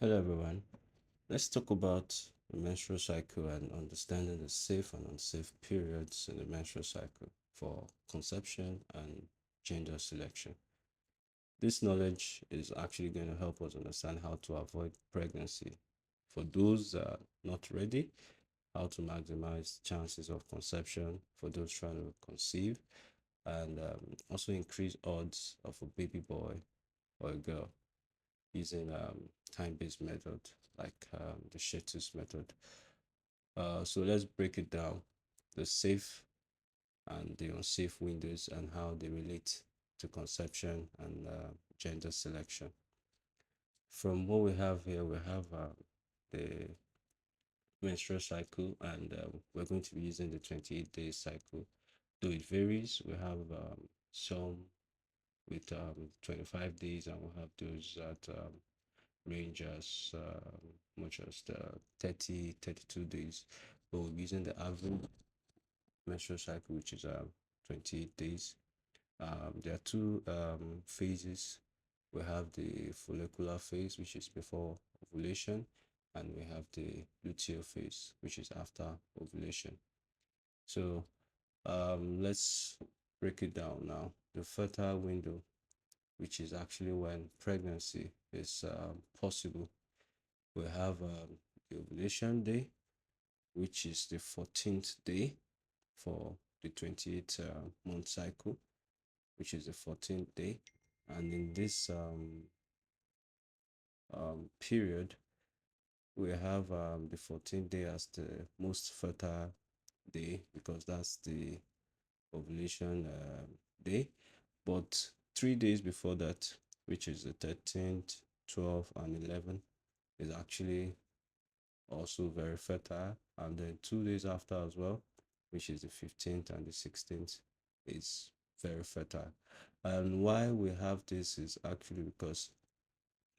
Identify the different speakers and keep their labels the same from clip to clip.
Speaker 1: Hello everyone. Let's talk about the menstrual cycle and understanding the safe and unsafe periods in the menstrual cycle for conception and gender selection. This knowledge is actually going to help us understand how to avoid pregnancy for those not ready, how to maximize chances of conception for those trying to conceive, and also increase odds of a baby boy or a girl using time-based method like the Shettles method. So let's break it down, the safe and the unsafe windows and how they relate to conception and gender selection. From what we have here, we have the menstrual cycle, and we're going to be using the 28-day cycle. Though it varies, we have some with 25 days, and we have those that range as much as the 30, 32 days. But we're using the average menstrual cycle, which is 28 days. There are two phases. We have the follicular phase, which is before ovulation, and we have the luteal phase, which is after ovulation. So let's break it down now. The fertile window, which is actually when pregnancy is possible. We have the ovulation day, which is the 14th day for the 28 month cycle, which is the 14th day. And in this period, we have the 14th day as the most fertile day because that's the ovulation day. But 3 days before that, which is the 13th, 12th, and 11th, is actually also very fertile. And then 2 days after as well, which is the 15th and the 16th, is very fertile. And why we have this is actually because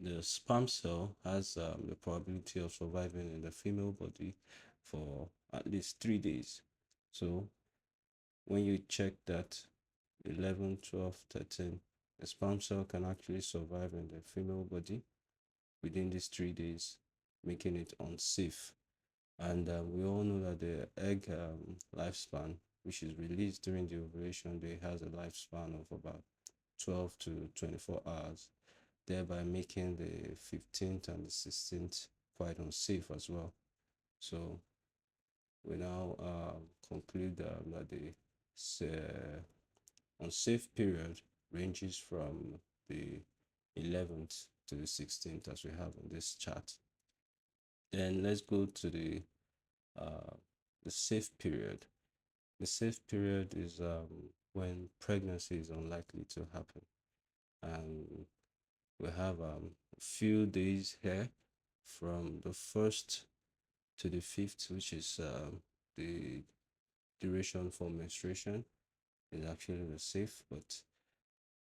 Speaker 1: the sperm cell has the probability of surviving in the female body for at least 3 days. So when you check that 11, 12, 13, the sperm cell can actually survive in the female body within these 3 days, making it unsafe. And we all know that the egg lifespan, which is released during the ovulation day, has a lifespan of about 12 to 24 hours, thereby making the 15th and the 16th quite unsafe as well. So we now conclude that the unsafe period ranges from the 11th to the 16th as we have in this chart. Then let's go to uh, the safe period. The safe period is when pregnancy is unlikely to happen. And we have a few days here from the 1st to the 5th, which is the duration for menstruation, is actually the safe, but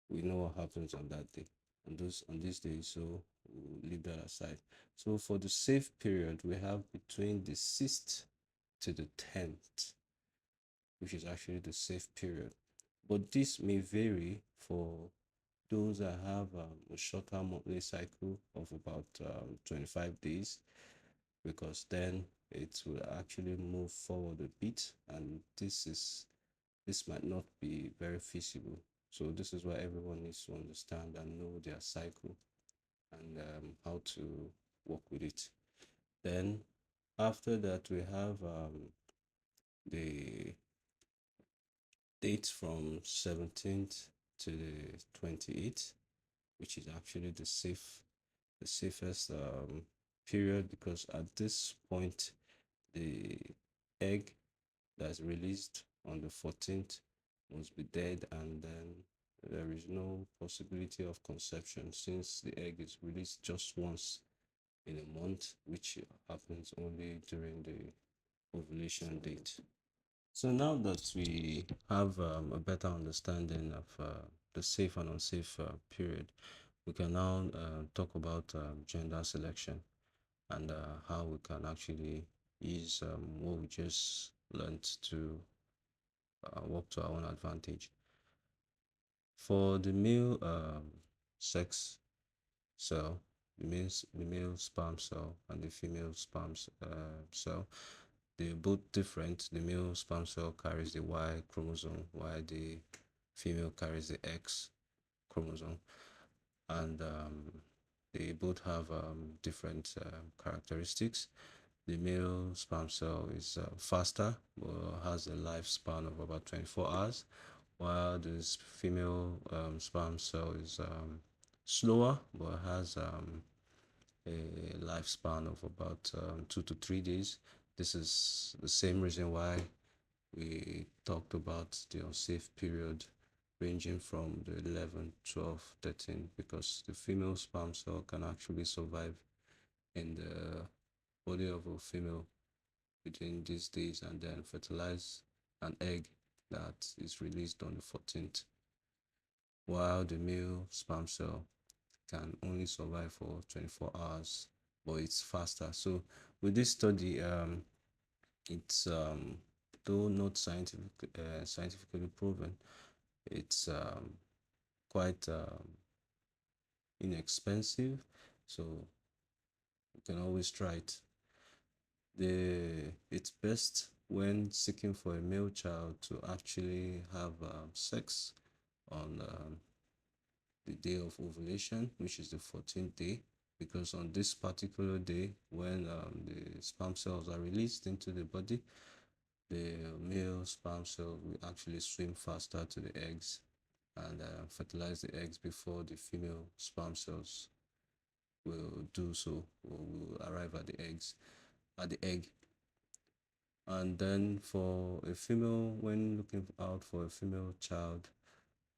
Speaker 1: we know what happens on that day, on this day, so we'll leave that aside. So for the safe period, we have between the 6th to the 10th, which is actually the safe period. But this may vary for those that have a shorter monthly cycle of about 25 days, because then it will actually move forward a bit, and this might not be very feasible. So this is why everyone needs to understand and know their cycle and how to work with it. Then after that, we have the dates from 17th to the 28th, which is actually the safest period, because at this point the egg that's released on the 14th must be dead, and then there is no possibility of conception since the egg is released just once in a month, which happens only during the ovulation date. So now that we have a better understanding of the safe and unsafe period, we can now talk about gender selection and how we can actually use what we just learned to work to our own advantage. For the male sex cell, the male sperm cell and the female sperm cell. They're both different. The male sperm cell carries the Y chromosome, while the female carries the X chromosome, and they both have different characteristics. The male sperm cell is faster, has a lifespan of about 24 hours, while this female sperm cell is slower, but has a lifespan of about 2 to 3 days. This is the same reason why we talked about the unsafe period ranging from the 11, 12, 13, because the female sperm cell can actually survive in the body of a female within these days and then fertilize an egg that is released on the 14th, while the male sperm cell can only survive for 24 hours, but it's faster. So with this study, it's though not scientifically proven, it's quite inexpensive, so you can always try it. It's best when seeking for a male child to actually have sex on the day of ovulation, which is the 14th day, because on this particular day, when the sperm cells are released into the body, the male sperm cell will actually swim faster to the eggs and fertilize the eggs before the female sperm cells will do so, or will arrive at the egg. And then for a female, when looking out for a female child,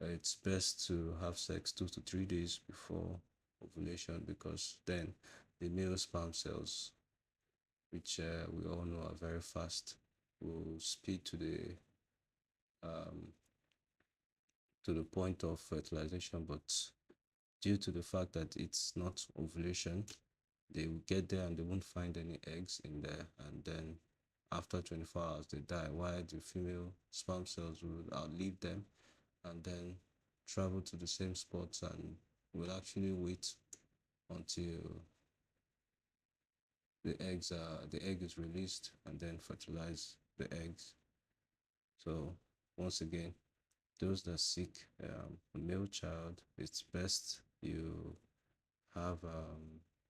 Speaker 1: it's best to have sex 2 to 3 days before ovulation, because then the male sperm cells, which we all know are very fast, will speed um, to the point of fertilization. But due to the fact that it's not ovulation, they will get there and they won't find any eggs in there, and then after 24 hours they die, while the female sperm cells will outlive them and then travel to the same spots and will actually wait until the egg is released and then fertilize the eggs. So once again, those that seek a male child, it's best you have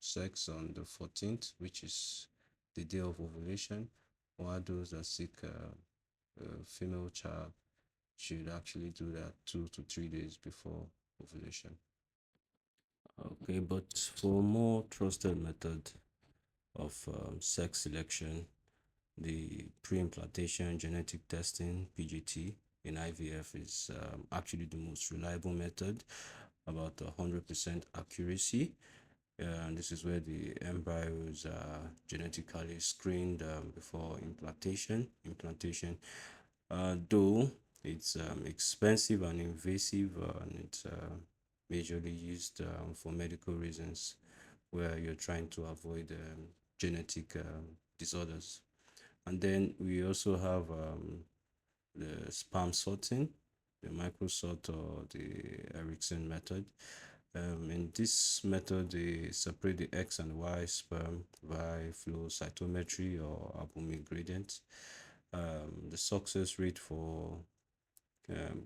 Speaker 1: sex on the 14th, which is the day of ovulation, while those that seek a female child should actually do that 2 to 3 days before ovulation. Okay, but for more trusted method of sex selection, the pre-implantation genetic testing (PGT) in IVF is actually the most reliable method, about 100% accuracy. And this is where the embryos are genetically screened before implantation, though it's expensive and invasive, and it's majorly used for medical reasons, where you're trying to avoid genetic disorders. And then we also have the sperm sorting, the microsort, or the Erickson method. In this method, they separate the X and Y sperm by flow cytometry or albumin gradient. The success rate for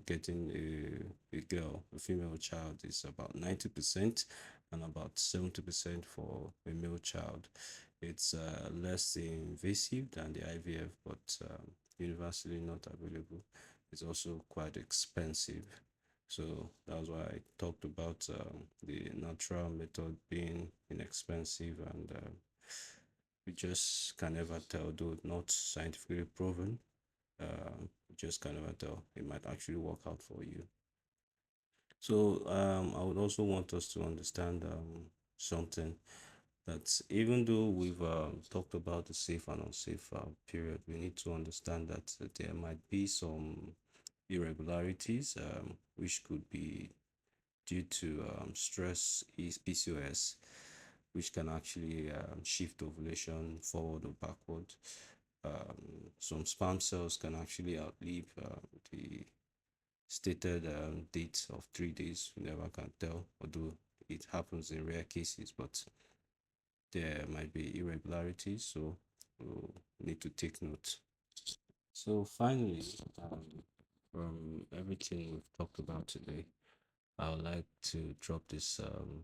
Speaker 1: getting a female child is about 90%, and about 70% for a male child. It's less invasive than the IVF, but universally not available. It's also quite expensive. So that's why I talked about the natural method being inexpensive, and we just can never tell, though not scientifically proven. Just can never tell. It might actually work out for you. So I would also want us to understand something, that even though we've talked about the safe and unsafe period, we need to understand that there might be some irregularities, which could be due to stress, PCOS, which can actually shift ovulation forward or backward. Some sperm cells can actually outlive the stated date of 3 days. You never can tell, although it happens in rare cases, but there might be irregularities, so we'll need to take note. So finally, from everything we've talked about today, I would like to drop this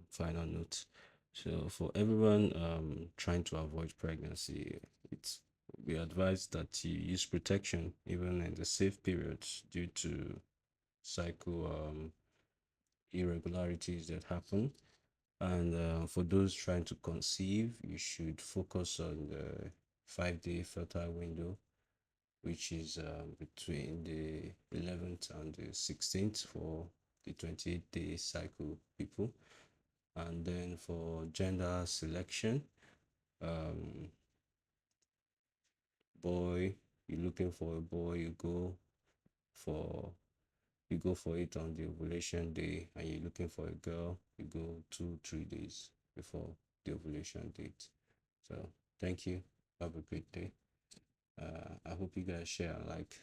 Speaker 1: final note. So for everyone trying to avoid pregnancy, it's we advise that you use protection even in the safe periods due to cycle irregularities that happen. And for those trying to conceive, you should focus on the 5 day fertile window, which is between the 11th and the 16th for the 28-day cycle people. And then for gender selection, um, boy, you're looking for a boy, for you go for it on the ovulation day, and you're looking for a girl, you go 2 3 days before the ovulation date. So thank you. Have a great day. I hope you guys share and like.